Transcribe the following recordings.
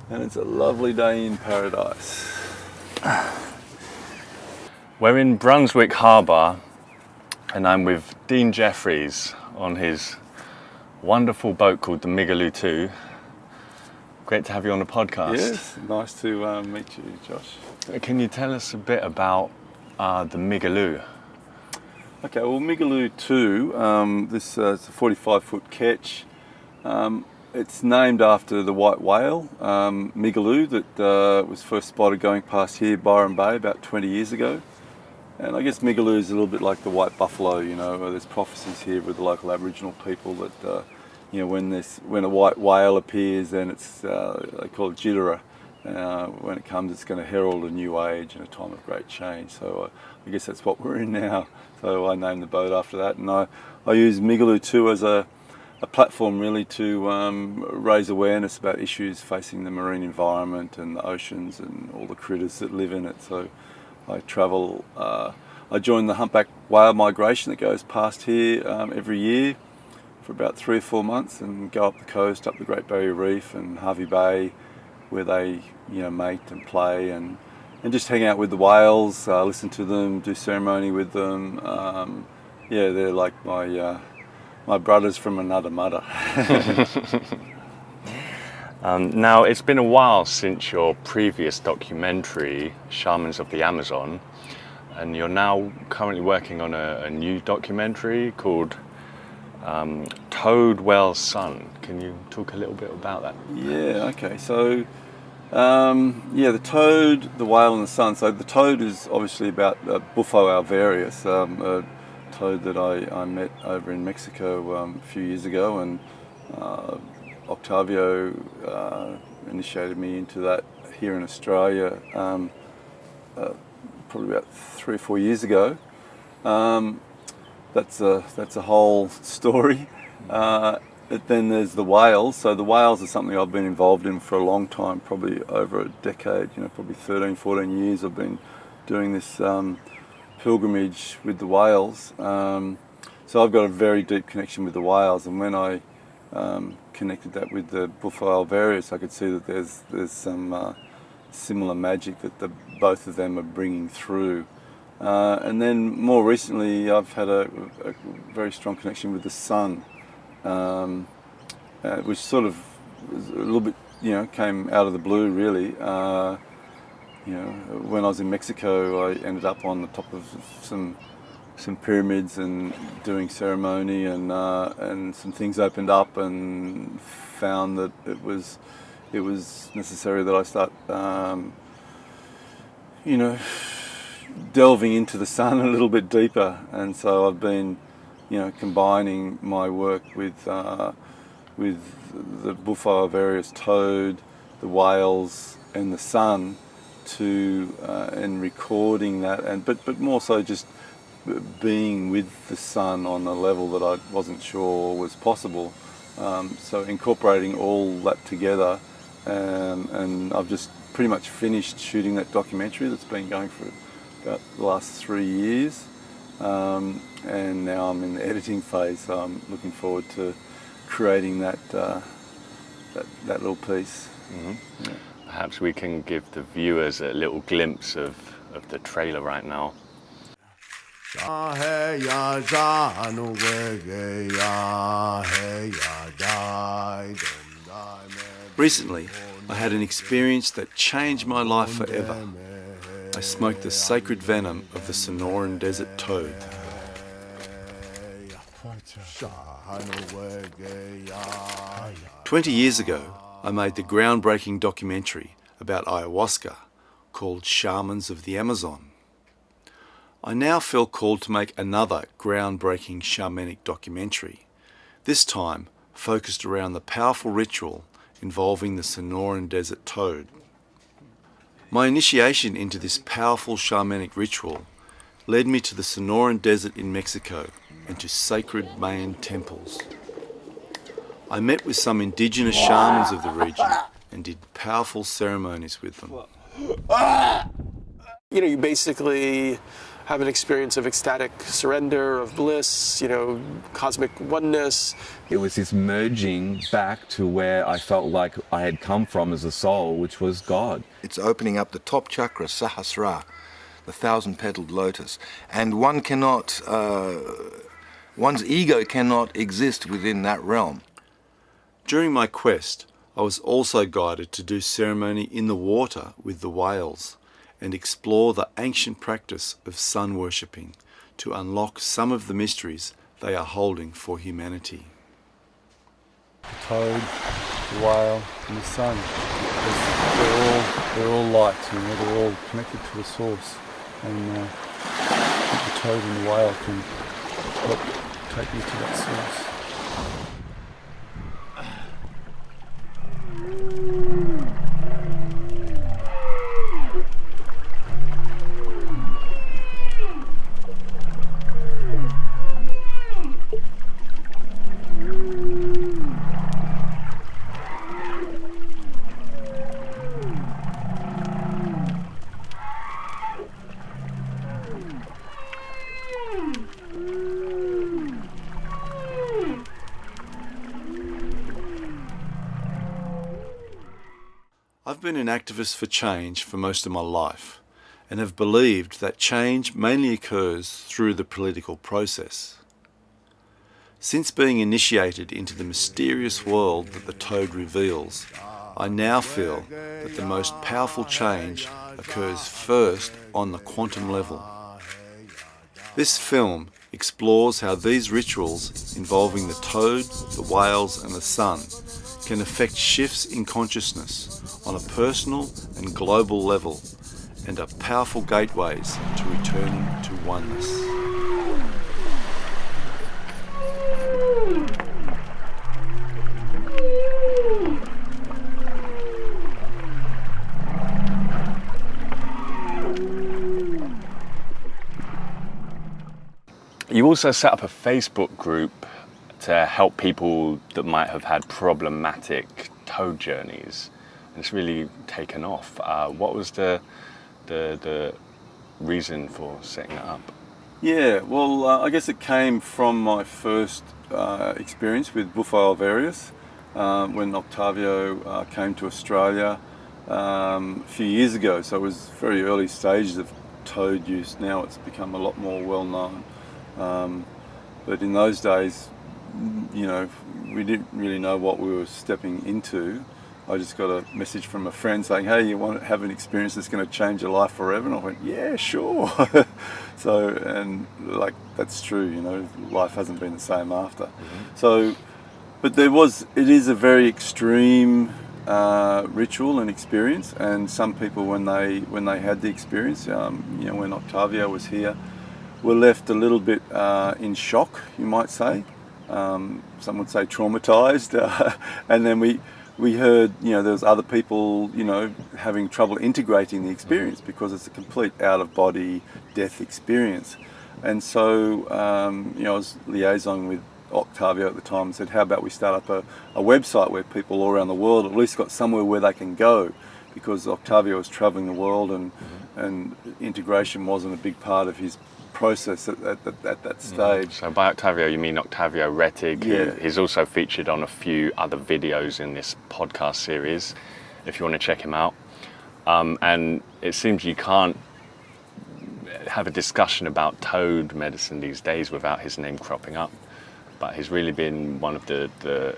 and it's a lovely day in paradise. We're in Brunswick Harbour and I'm with Dean Jefferys on his wonderful boat called the Migaloo 2. Great to have you on the podcast. Yes, nice to meet you, Josh. Can you tell us a bit about the Migaloo? Okay, well, Migaloo 2, this it's a 45-foot ketch. It's named after the white whale, Migaloo, that was first spotted going past here, Byron Bay, about 20 years ago. And I guess Migaloo is a little bit like the white buffalo, you know. There's prophecies here with the local Aboriginal people that, you know, when a white whale appears, then it's, they call it Jitterer. When it comes, it's going to herald a new age and a time of great change. So I guess that's what we're in now. So I named the boat after that, and I use Migaloo 2 as a platform really to raise awareness about issues facing the marine environment and the oceans and all the critters that live in it. So I travel, I join the humpback whale migration that goes past here every year for about 3 or 4 months, and go up the coast, up the Great Barrier Reef and Hervey Bay, where they, you know, mate and play and just hang out with the whales, listen to them, do ceremony with them. Yeah, they're like my brothers from another mother. Now, it's been a while since your previous documentary, Shamans of the Amazon, and you're now currently working on a new documentary called Toad Whale's Son. Can you talk a little bit about that? Yeah, okay. So, yeah, the toad, the whale and the sun. So the toad is obviously about Bufo alvarius, a toad that I met over in Mexico a few years ago, and Octavio initiated me into that here in Australia probably about 3 or 4 years ago. That's a whole story. Then there's the whales. So the whales are something I've been involved in for a long time, probably over a decade, you know, probably 13, 14 years I've been doing this pilgrimage with the whales. So I've got a very deep connection with the whales, and when I connected that with the Bufo alvarius, I could see that there's some similar magic that both of them are bringing through. And then more recently, I've had a very strong connection with the sun, which sort of was a little bit, you know, came out of the blue, really. You know, when I was in Mexico, I ended up on the top of some pyramids and doing ceremony, and some things opened up, and found that it was necessary that I start, you know, delving into the sun a little bit deeper. And so I've been, you know, combining my work with the Bufo alvarius toad, the whales, and the sun, and recording that, but more so just being with the sun on a level that I wasn't sure was possible. So incorporating all that together, and I've just pretty much finished shooting that documentary that's been going for about the last 3 years, and now I'm in the editing phase. So I'm looking forward to creating that little piece. Mm-hmm. Yeah. Perhaps we can give the viewers a little glimpse of the trailer right now. Recently, I had an experience that changed my life forever. I smoked the sacred venom of the Sonoran desert toad. 20 years ago, I made the groundbreaking documentary about ayahuasca called Shamans of the Amazon. I now feel called to make another groundbreaking shamanic documentary, this time focused around the powerful ritual involving the Sonoran desert toad. My initiation into this powerful shamanic ritual led me to the Sonoran desert in Mexico and to sacred Mayan temples. I met with some indigenous shamans of the region and did powerful ceremonies with them. You know, you basically have an experience of ecstatic surrender, of bliss, cosmic oneness. It was this merging back to where I felt like I had come from as a soul, which was God. It's opening up the top chakra, Sahasrara, the thousand-petaled lotus. And one cannot, one's ego cannot exist within that realm. During my quest, I was also guided to do ceremony in the water with the whales and explore the ancient practice of sun worshipping to unlock some of the mysteries they are holding for humanity. The toad, the whale and the sun, they're all light, they're all connected to a source, and the toad and the whale can help take you to that source. I've been an activist for change for most of my life and have believed that change mainly occurs through the political process. Since being initiated into the mysterious world that the toad reveals, I now feel that the most powerful change occurs first on the quantum level. This film explores how these rituals involving the toad, the whales and the sun can affect shifts in consciousness on a personal and global level and are powerful gateways to returning to oneness. You also set up a Facebook group to help people that might have had problematic toad journeys, and it's really taken off. What was the reason for setting it up? Yeah, well, I guess it came from my first experience with Bufo alvarius when Octavio came to Australia a few years ago. So it was very early stages of toad use. Now it's become a lot more well known. But in those days, we didn't really know what we were stepping into. I just got a message from a friend saying, hey, you want to have an experience that's going to change your life forever? And I went, yeah, sure. So, and like, that's true, life hasn't been the same after. Mm-hmm. So, but it is a very extreme ritual and experience, and some people when they had the experience, when Octavio was here, were left a little bit in shock, you might say. Some would say traumatized, and then we heard, there was other people, having trouble integrating the experience because it's a complete out-of-body death experience. And so, I was liaising with Octavio at the time and said, how about we start up a website where people all around the world at least got somewhere where they can go, because Octavio was traveling the world and integration wasn't a big part of his process at that stage. So by Octavio you mean Octavio Rettig. Yeah. He's also featured on a few other videos in this podcast series if you want to check him out, and it seems you can't have a discussion about toad medicine these days without his name cropping up, but he's really been one of the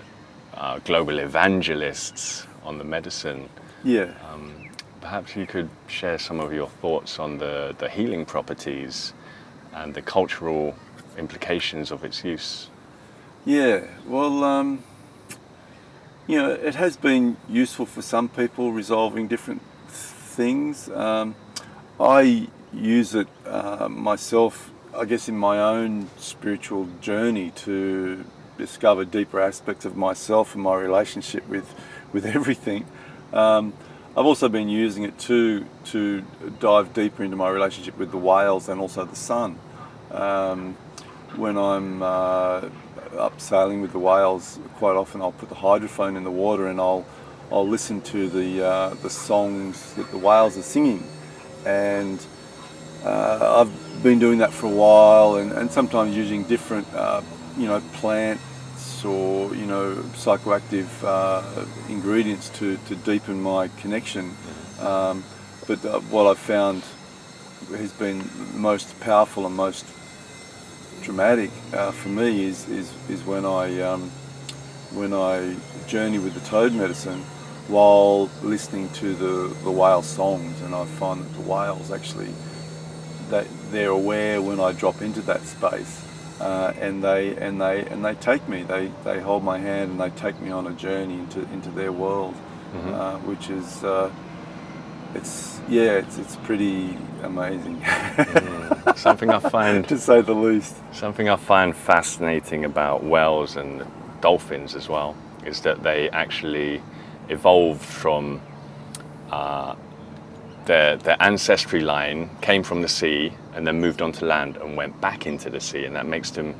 global evangelists on the medicine. Yeah. Perhaps you could share some of your thoughts on the healing properties and the cultural implications of its use. Yeah, well, it has been useful for some people resolving different things. I use it myself, I guess, in my own spiritual journey to discover deeper aspects of myself and my relationship with everything. I've also been using it to dive deeper into my relationship with the whales and also the sun. When I'm up sailing with the whales, quite often I'll put the hydrophone in the water and I'll listen to the songs that the whales are singing, and I've been doing that for a while, and sometimes using different, plants or, psychoactive ingredients to deepen my connection. But what I've found has been the most powerful and most dramatic for me is when I journey with the toad medicine while listening to the whale songs, and I find that the whales actually they're aware when I drop into that space, and they take me. They hold my hand and they take me on a journey into their world, which is it's pretty amazing. Something I find, to say the least. Something I find fascinating about whales and dolphins as well is that they actually evolved from their ancestry line came from the sea and then moved onto land and went back into the sea, and that makes them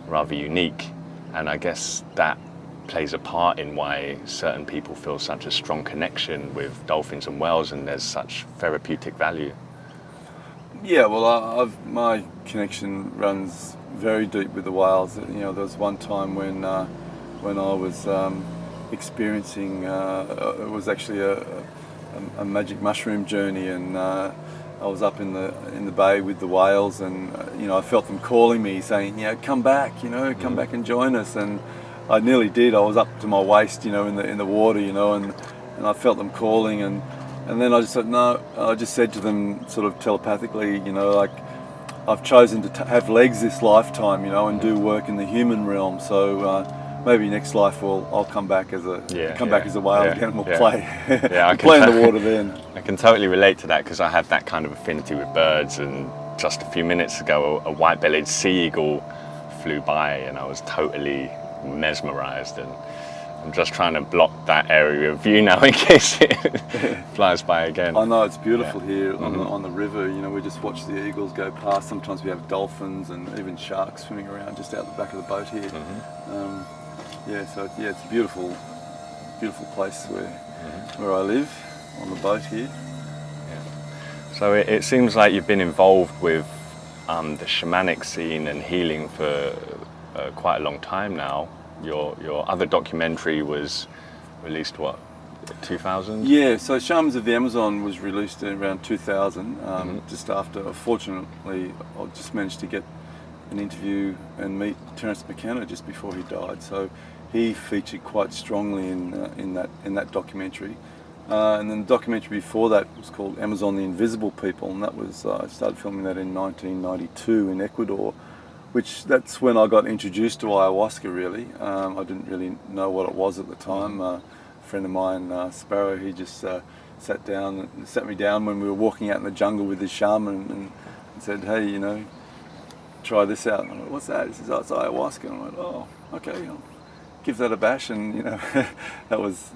rather unique. And I guess that plays a part in why certain people feel such a strong connection with dolphins and whales, and there's such therapeutic value. Yeah, well, my connection runs very deep with the whales. There was one time when I was experiencing, it was actually a magic mushroom journey, and I was up in the bay with the whales, and I felt them calling me, saying, come back, come back and join us. And I nearly did. I was up to my waist, in the water, and I felt them calling, and then I just said no. I just said to them, sort of telepathically, like, I've chosen to have legs this lifetime, and do work in the human realm. So maybe next life I'll come back as a back as a whale again, and we'll play. I play in the water then. I can totally relate to that because I have that kind of affinity with birds. And just a few minutes ago, a white-bellied sea eagle flew by, and I was totally mesmerised. And I'm just trying to block that area of view now in case it flies by again. I know, it's beautiful here on the river. We just watch the eagles go past. Sometimes we have dolphins and even sharks swimming around just out the back of the boat here. It's a beautiful place where I live on the boat here. So it seems like you've been involved with the shamanic scene and healing for quite a long time now. Your other documentary was released, 2000? Yeah, so Shamans of the Amazon was released in around 2000, just after, fortunately, I just managed to get an interview and meet Terence McKenna just before he died. So he featured quite strongly in that documentary. And then the documentary before that was called Amazon: The Invisible People, and that was I started filming that in 1992 in Ecuador. That's when I got introduced to ayahuasca, really. I didn't really know what it was at the time. A friend of mine, Sparrow, he just sat me down when we were walking out in the jungle with this shaman and said, hey, try this out. And I went, what's that? He says, oh, it's ayahuasca. And I went, oh, okay, I'll give that a bash. And, that was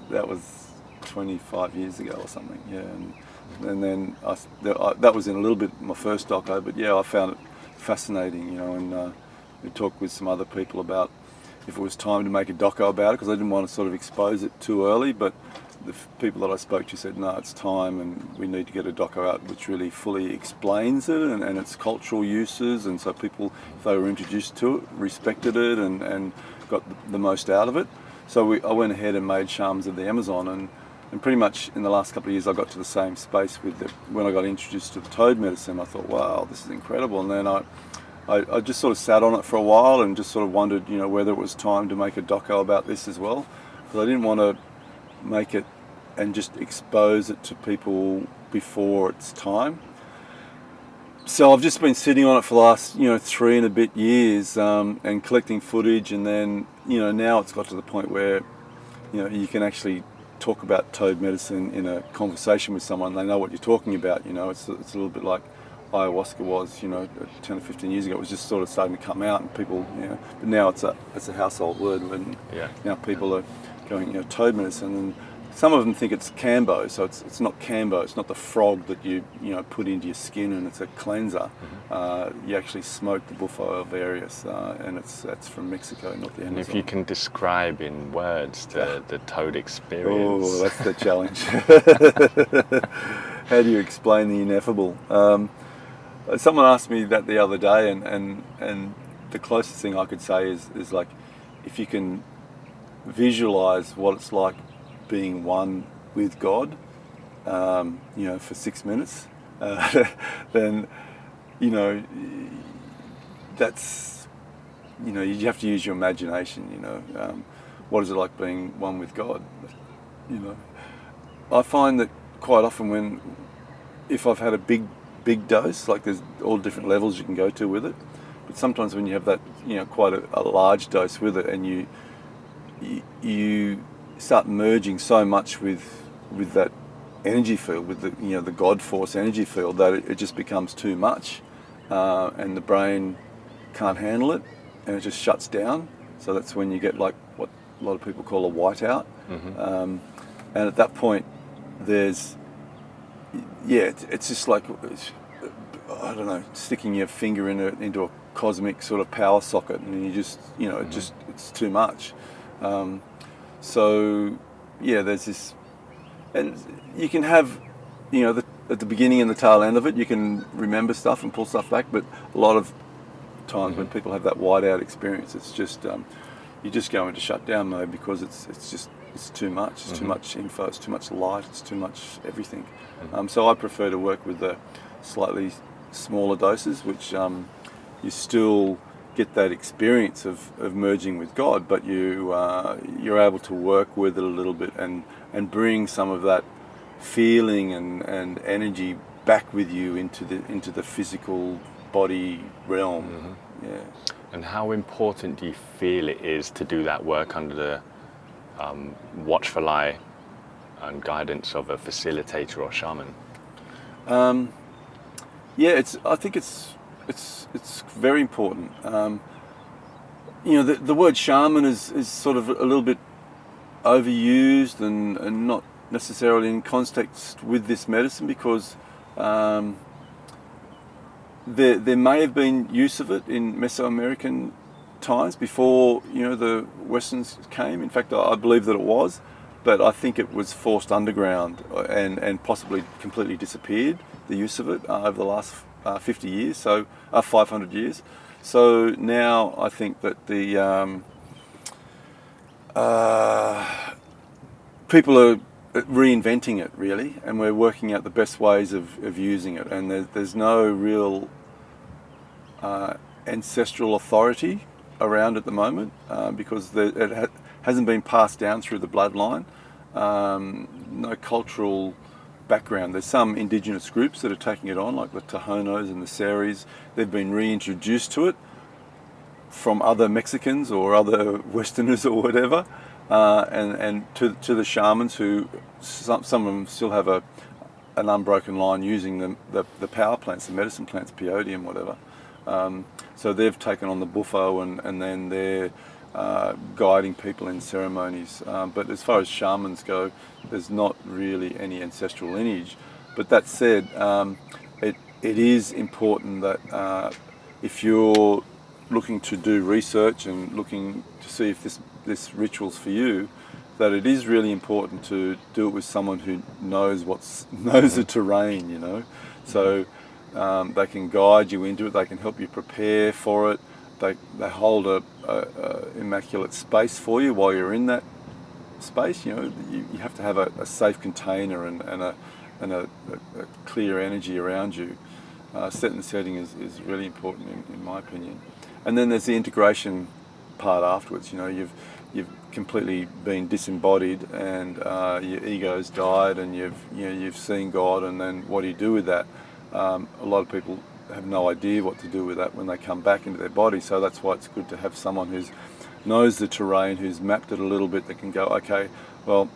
25 years ago or something, yeah. And then that was in a little bit my first doco, but yeah, I found it fascinating, and we talked with some other people about if it was time to make a doco about it, because I didn't want to sort of expose it too early, but the people that I spoke to said, no, it's time and we need to get a doco out which really fully explains it and its cultural uses, and so people, if they were introduced to it, respected it and got the most out of it. So I went ahead and made Shamans of the Amazon, and pretty much in the last couple of years I got to the same space when I got introduced to the toad medicine. I thought, wow, this is incredible. And then I just sort of sat on it for a while and just sort of wondered, whether it was time to make a doco about this as well, because I didn't want to make it and just expose it to people before its time. So I've just been sitting on it for the last 3 and a bit years and collecting footage, and then now it's got to the point where you can actually talk about toad medicine in a conversation with someone. They know what you're talking about. It's a little bit like ayahuasca was 10 or 15 years ago. It was just sort of starting to come out, and people but now it's a household word, and now people are going toad medicine, and some of them think it's Cambo. So it's not Cambo. It's not the frog that you put into your skin and it's a cleanser. You actually smoke the Bufo alvarius, and that's from Mexico, not the Amazon. And if you can describe in words the toad experience. Oh, that's the challenge. How do you explain the ineffable? someone asked me that the other day, and the closest thing I could say is like, if you can visualize what it's like being one with God, for 6 minutes, then, that's, you have to use your imagination, what is it like being one with God? I find that quite often if I've had a big dose, like there's all different levels you can go to with it, but sometimes when you have that, quite a large dose with it, and you start merging so much with that energy field, with the God force energy field, that it just becomes too much, and the brain can't handle it, and it just shuts down. So that's when you get like what a lot of people call a whiteout. And at that point, it's just like, I don't know, sticking your finger into a cosmic sort of power socket, and you just, it's too much. There's this, and you can have, at the beginning and the tail end of it, you can remember stuff and pull stuff back, but a lot of times when people have that whiteout experience, it's just, you just go into shutdown mode, because it's too much. It's too much info. It's too much light. It's too much everything. So I prefer to work with the slightly smaller doses, which you still get that experience of merging with God, but you're able to work with it a little bit and bring some of that feeling and energy back with you into the physical body realm. Yeah. And how important do you feel it is to do that work under the watchful eye and guidance of a facilitator or shaman? I think it's very important. The word shaman is sort of a little bit overused and not necessarily in context with this medicine, because there may have been use of it in Mesoamerican times before the Westerns came. In fact, I believe that it was, but I think it was forced underground and possibly completely disappeared, the use of it, over the last 50 years, so 500 years. So now I think that the people are reinventing it, really, and we're working out the best ways of using it, and there's no real ancestral authority around at the moment, because it hasn't been passed down through the bloodline. No cultural background. There's some indigenous groups that are taking it on, like the Tohonos and the Seris. They've been reintroduced to it from other Mexicans or other Westerners or whatever, and to the shamans, who some of them still have an unbroken line using the power plants, the medicine plants, peyote and whatever. So they've taken on the buffo, and then they're guiding people in ceremonies. But as far as shamans go, there's not really any ancestral lineage. But that said, it is important that if you're looking to do research and looking to see if this ritual's for you, that it is really important to do it with someone who knows the terrain, So they can guide you into it. They can help you prepare for it. They hold a immaculate space for you while you're in that space. You have to have a safe container and a clear energy around you. Set and setting is really important in my opinion. And then there's the integration part afterwards. You've completely been disembodied, and your ego's died, and you've seen God, and then what do you do with that? A lot of people have no idea what to do with that when they come back into their body. So that's why it's good to have someone who knows the terrain, who's mapped it a little bit, that can go, okay, well,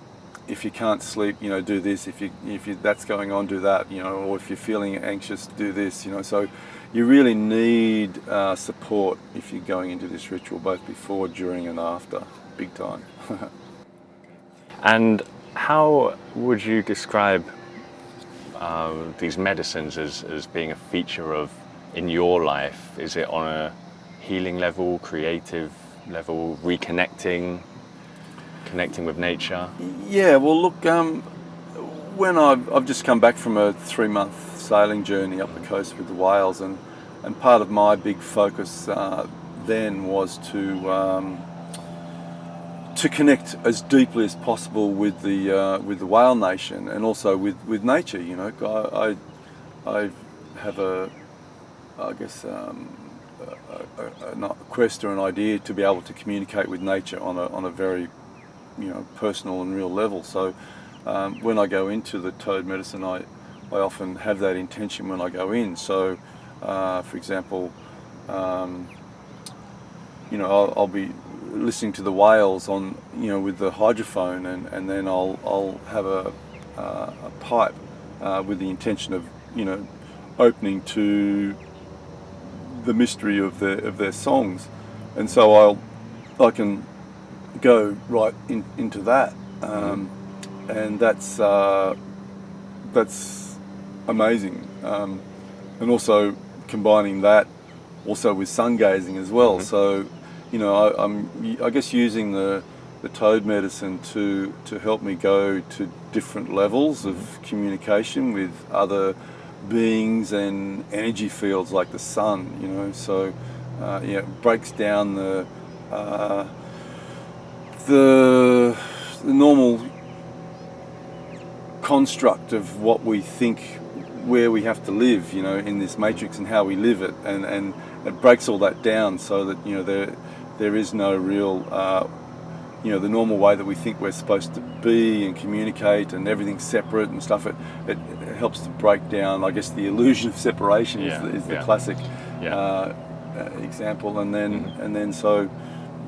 if you can't sleep, do this. If that's going on, do that. Or if you're feeling anxious, do this. So you really need support if you're going into this ritual, both before, during, and after, big time. And how would you describe these medicines as being a feature in your life? Is it on a healing level, creative level, connecting with nature? Yeah, well, look, when I've just come back from a 3-month sailing journey up the coast with the whales, and part of my big focus then was to connect as deeply as possible with the whale nation, and also with nature. You know, I have a quest or an idea to be able to communicate with nature on a very, you know, personal and real level. So when I go into the toad medicine, I often have that intention when I go in. So for example, you know, I'll be listening to the whales on, you know, with the hydrophone, and then I'll have a pipe with the intention of, you know, opening to the mystery of their songs, and so I can go right into that, and that's amazing, and also combining that also with sun gazing as well. So, you know, I guess using the toad medicine to help me go to different levels of communication with other beings and energy fields like the sun, you know. So yeah, it breaks down the normal construct of what we think, where we have to live, you know, in this matrix, and how we live it, and it breaks all that down so that, you know, there is no real you know, the normal way that we think we're supposed to be and communicate, and everything's separate and stuff. It helps to break down, I guess, the illusion of separation is the classic example, and then so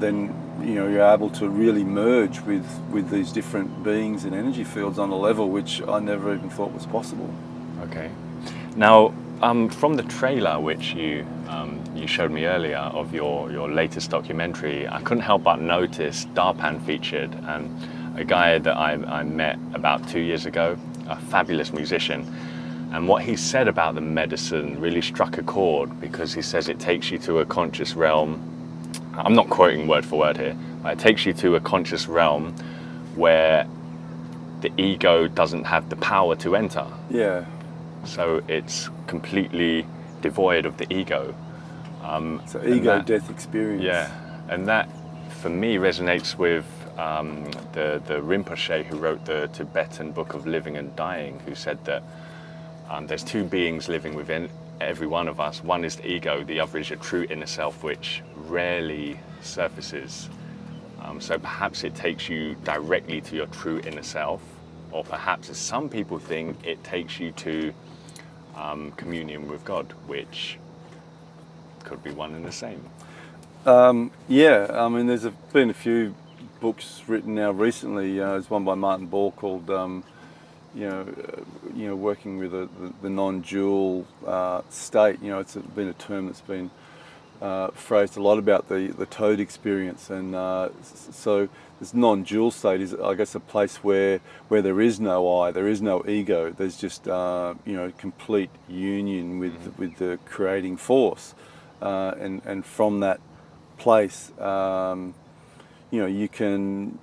you know, you're able to really merge with these different beings and energy fields on a level which I never even thought was possible. Okay. Now, from the trailer which you showed me earlier of your latest documentary, I couldn't help but notice Darpan featured, and a guy that I met about 2 years ago, a fabulous musician. And what he said about the medicine really struck a chord, because he says it takes you to a conscious realm. I'm not quoting word for word here, but it takes you to a conscious realm where the ego doesn't have the power to enter. Yeah. So it's completely devoid of the ego. So ego-death experience. Yeah, and that for me resonates with the Rinpoche who wrote the Tibetan Book of Living and Dying, who said that there's two beings living within every one of us. One is the ego, the other is your true inner self, which rarely surfaces. So perhaps it takes you directly to your true inner self, or perhaps, as some people think, it takes you to communion with God, which could be one and the same. Yeah, I mean, there's been a few books written now recently. There's one by Martin Ball called, working with the non-dual state. You know, it's been a term that's been phrased a lot about the toad experience, and so this non-dual state is, I guess, a place where there is no I, there is no ego. There's just complete union with the creating force, and from that place, you can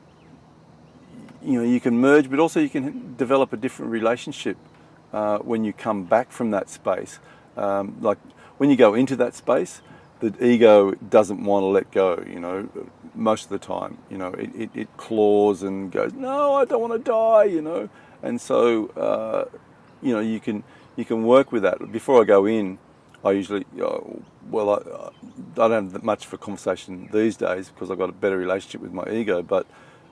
merge, but also you can develop a different relationship when you come back from that space. Like when you go into that space, the ego doesn't want to let go, you know, most of the time. You know, it claws and goes, no, I don't want to die, you know. And so, you can work with that. Before I go in, I usually, I don't have much of a conversation these days because I've got a better relationship with my ego, but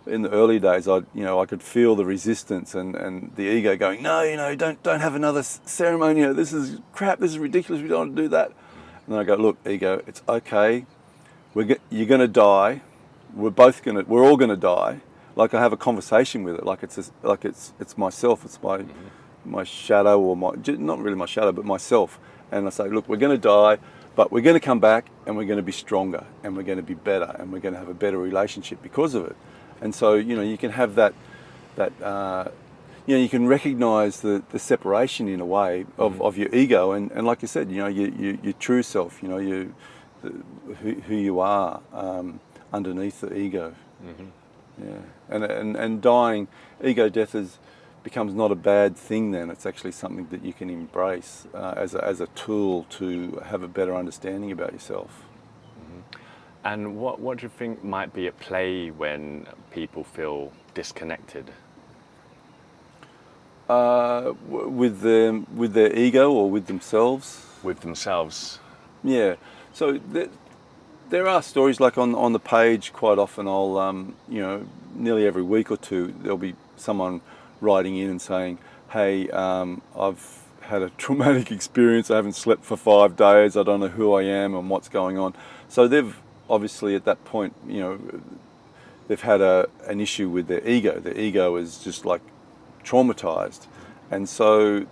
in the early days, I could feel the resistance and the ego going, no, don't have another ceremony. This is crap. This is ridiculous. We don't want to do that. And then I go, look, ego, it's okay. You're going to die. We're all going to die. Like I have a conversation with it, like it's myself. It's my shadow, or not really my shadow, but myself. And I say, look, we're going to die, but we're going to come back, and we're going to be stronger, and we're going to be better, and we're going to have a better relationship because of it. And so, you can have that you can recognize the separation in a way of your ego, and like you said, your true self, who you are underneath the ego. Yeah, and dying, ego death is becomes not a bad thing. Then it's actually something that you can embrace as a tool to have a better understanding about yourself. And what do you think might be at play when people feel disconnected? With their ego or with themselves? With themselves. Yeah. So there are stories like on the page. Quite often, I'll nearly every week or two, there'll be someone writing in and saying, "Hey, I've had a traumatic experience. I haven't slept for 5 days. I don't know who I am and what's going on." So they've obviously at that point, they've had an issue with their ego. Their ego is just like traumatized, and so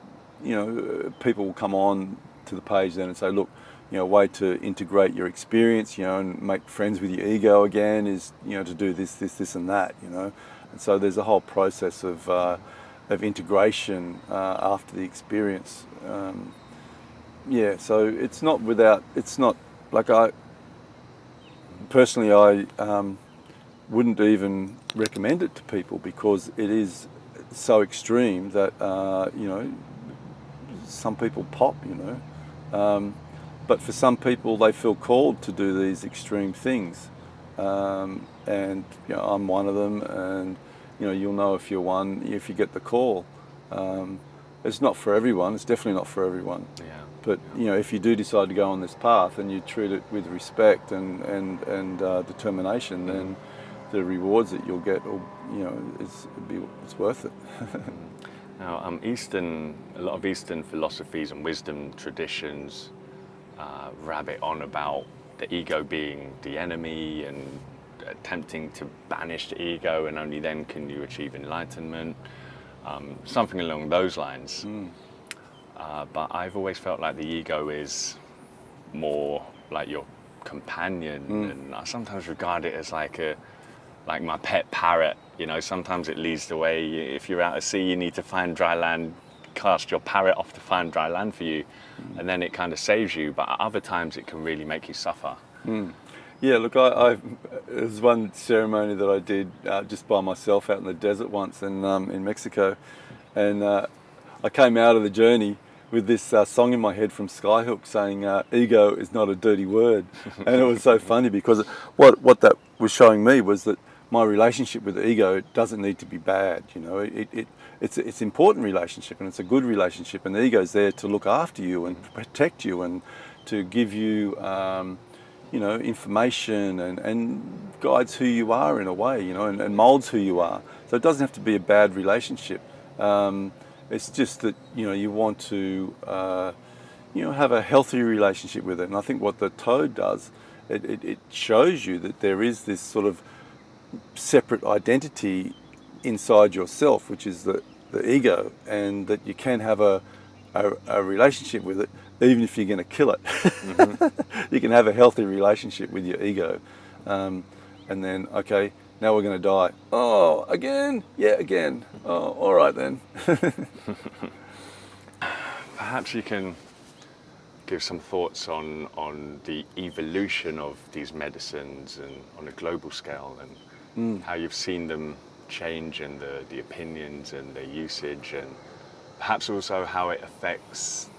people will come on to the page then and say, look, a way to integrate your experience, and make friends with your ego again is, to do this and that, and so there's a whole process of integration after the experience. So it's not like I wouldn't even recommend it to people because it is so extreme that some people pop, but for some people they feel called to do these extreme things, and I'm one of them, and you'll know if you're one if you get the call. It's not for everyone. It's definitely not for everyone. Yeah. But if you do decide to go on this path and you treat it with respect and determination, then the rewards that you'll get, it's worth it. Now, a lot of Eastern philosophies and wisdom traditions rabbit on about the ego being the enemy and attempting to banish the ego, and only then can you achieve enlightenment, something along those lines. But I've always felt like the ego is more like your companion, and I sometimes regard it as like my pet parrot. Sometimes it leads the way. If you're out at sea, you need to find dry land, cast your parrot off to find dry land for you, and then it kind of saves you. But at other times, it can really make you suffer. Yeah, look, there's one ceremony that I did just by myself out in the desert once in Mexico, and I came out of the journey with this song in my head from Skyhook saying, ego is not a dirty word. And it was so funny because what that was showing me was that my relationship with the ego doesn't need to be bad. It's an important relationship, and it's a good relationship, and the ego's there to look after you and protect you and to give you information and guides who you are in a way, and molds who you are. So it doesn't have to be a bad relationship. It's just that you want to have a healthy relationship with it. And I think what the toad does, it shows you that there is this sort of separate identity inside yourself, which is the ego, and that you can have a relationship with it even if you're going to kill it. You can have a healthy relationship with your ego, and then okay, now we're going to die. Oh, again? Yeah, again. Oh, all right then. Perhaps you can give some thoughts on the evolution of these medicines and on a global scale, and how you've seen them change, and the opinions and the usage, and perhaps also how it affects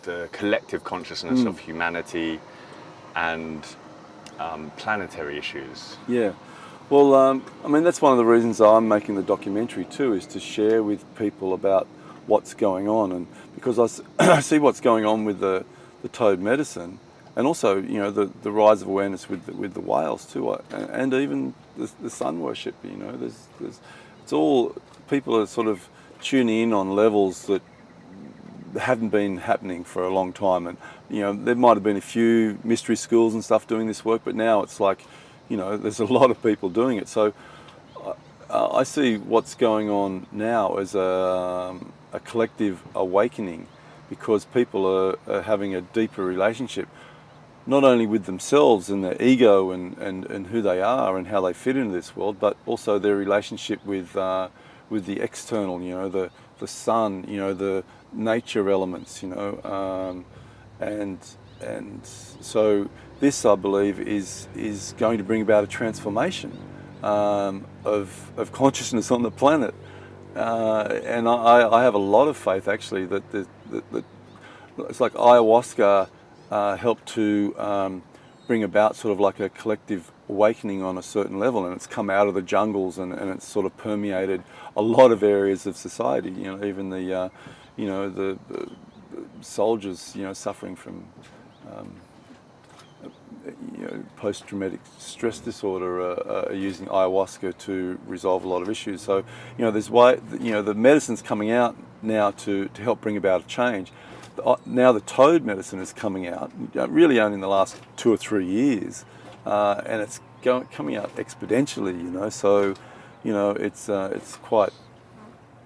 the collective consciousness of humanity and planetary issues. Yeah. Well, that's one of the reasons I'm making the documentary too, is to share with people about what's going on, and because I see what's going on with the toad medicine, and also the rise of awareness with the whales too, and even the sun worship. It's all, people are sort of tuning in on levels that haven't been happening for a long time, and there might have been a few mystery schools and stuff doing this work, but now it's like there's a lot of people doing it. So I see what's going on now as a collective awakening, because people are having a deeper relationship, not only with themselves and their ego and who they are and how they fit into this world, but also their relationship with the external, the sun, the nature elements, and so this, I believe, is going to bring about a transformation of consciousness on the planet, and I have a lot of faith actually that it's like ayahuasca helped to bring about sort of like a collective awakening on a certain level, and it's come out of the jungles and it's sort of permeated a lot of areas of society. You know, even the the soldiers, you know, suffering from post-traumatic stress disorder are using ayahuasca to resolve a lot of issues. So, you know, the medicine's coming out now to help bring about a change. Now the toad medicine is coming out, really only in the last 2 or 3 years, and it's coming out exponentially. You know, so, you know, it's quite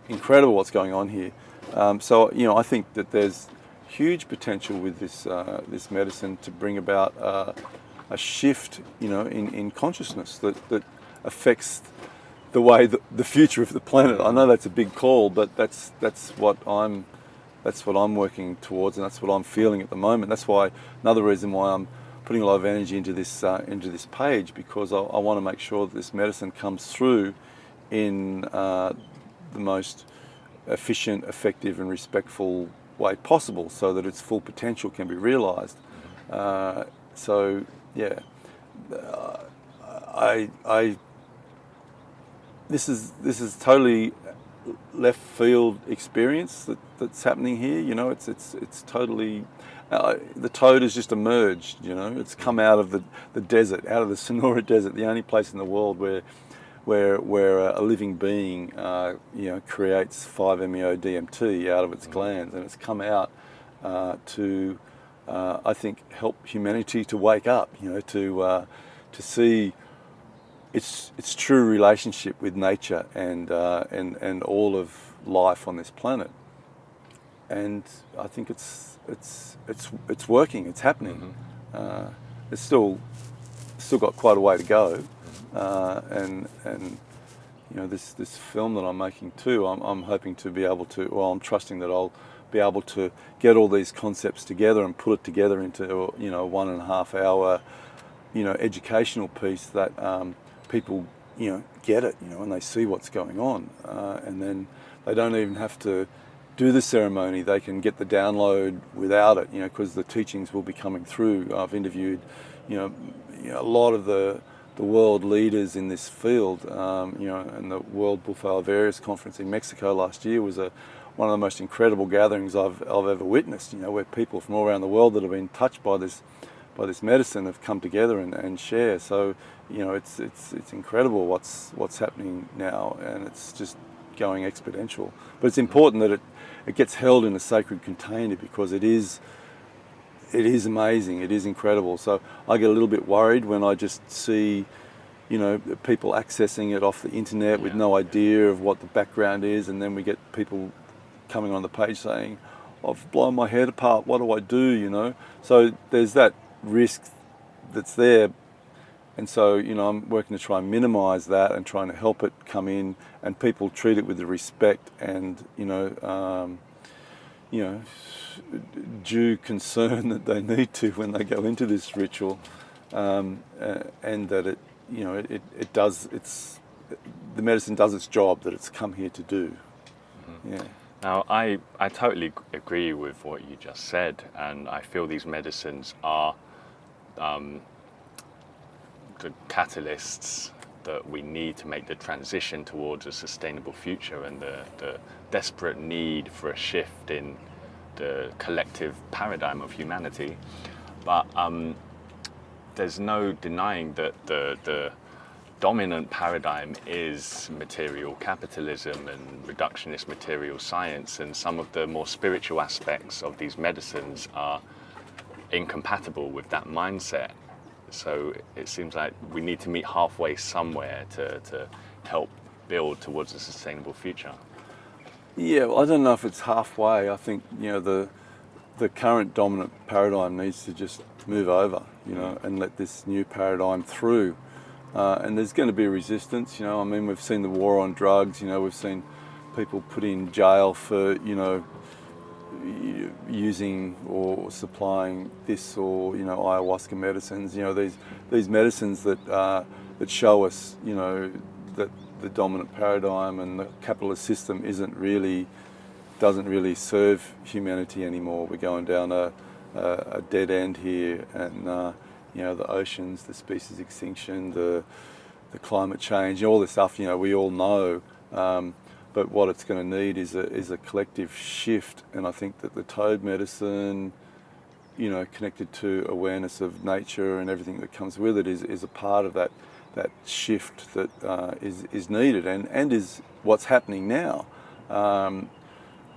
incredible what's going on here. So, you know, I think that there's huge potential with this medicine to bring about a shift, you know, in consciousness that affects the way the future of the planet. I know that's a big call, but that's what I'm working towards, and that's what I'm feeling at the moment. That's why another reason why I'm putting a lot of energy into this page, because I want to make sure that this medicine comes through in the most efficient, effective, and respectful way possible, so that its full potential can be realised. So yeah, this is totally left field experience that's happening here. You know, it's totally the toad has just emerged. You know, it's come out of the desert, out of the Sonora Desert, the only place in the world where a living being, you know, creates 5-MeO-DMT out of its glands, and it's come out to, I think, help humanity to wake up. You know, to see its true relationship with nature and all of life on this planet. And I think it's working. It's happening. It's still got quite a way to go. And you know, this film that I'm making too, I'm hoping to be able to, well, I'm trusting that I'll be able to get all these concepts together and put it together into, you know, 1.5 hour, you know, educational piece that people, you know, get it, you know, and they see what's going on, and then they don't even have to do the ceremony. They can get the download without it, you know, because the teachings will be coming through. I've interviewed, you know, a lot of the world leaders in this field, you know, and the World Buffalo Various Conference in Mexico last year was one of the most incredible gatherings I've ever witnessed, you know, where people from all around the world that have been touched by this medicine have come together and share. So, you know, it's incredible what's happening now, and it's just going exponential. But it's important that it gets held in a sacred container, because it is amazing. It is incredible. So I get a little bit worried when I just see, you know, people accessing it off the internet with no idea of what the background is, and then we get people coming on the page saying, "I've blown my head apart. What do I do?" You know. So there's that risk that's there, and so, you know, I'm working to try and minimise that and trying to help it come in, and people treat it with the respect and, you know, due concern that they need to when they go into this ritual, and that it, you know, it does the medicine does its job that it's come here to do. Yeah. Now, I totally agree with what you just said, and I feel these medicines are the catalysts that we need to make the transition towards a sustainable future, and the desperate need for a shift in the collective paradigm of humanity. But there's no denying that the dominant paradigm is material capitalism and reductionist material science, and some of the more spiritual aspects of these medicines are incompatible with that mindset. So it seems like we need to meet halfway somewhere to help build towards a sustainable future. Yeah, well, I don't know if it's halfway. I think, you know, the current dominant paradigm needs to just move over, you know, and let this new paradigm through. And there's going to be resistance, you know. I mean, we've seen the war on drugs, you know, we've seen people put in jail for, you know, using or supplying this or, you know, ayahuasca medicines. You know, these medicines that show us, you know, that the dominant paradigm and the capitalist system doesn't really serve humanity anymore. We're going down a dead end here, and the oceans, the species extinction, the climate change, all this stuff, we all know. But what it's going to need is a collective shift, and I think that the toad medicine, connected to awareness of nature and everything that comes with it, is a part of that shift that is needed and is what's happening now. And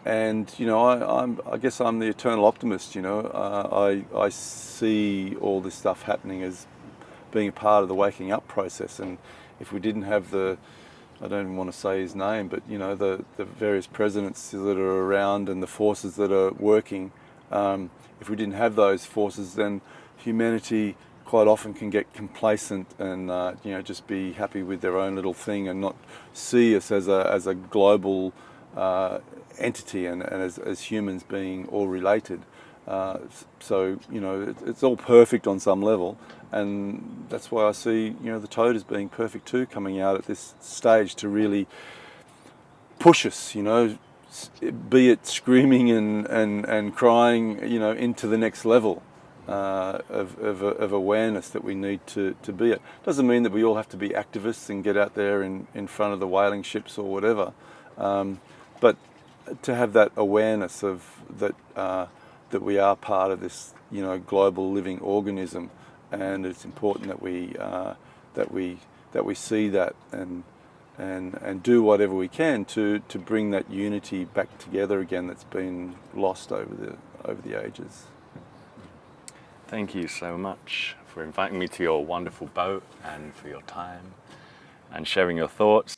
I guess I'm the eternal optimist. I see all this stuff happening as being a part of the waking up process. And if we didn't have I don't even want to say his name, but the various presidents that are around and the forces that are working, if we didn't have those forces, then humanity quite often can get complacent and just be happy with their own little thing and not see us as a global entity and as humans being all related. So it's all perfect on some level, and that's why I see the toad as being perfect too, coming out at this stage to really push us, be it screaming and crying, into the next level of awareness that we need to be at. Doesn't mean that we all have to be activists and get out there in front of the whaling ships or whatever, but to have that awareness of that we are part of this global living organism, and it's important that we see that and do whatever we can to bring that unity back together again that's been lost over the ages. Thank you so much for inviting me to your wonderful boat and for your time and sharing your thoughts.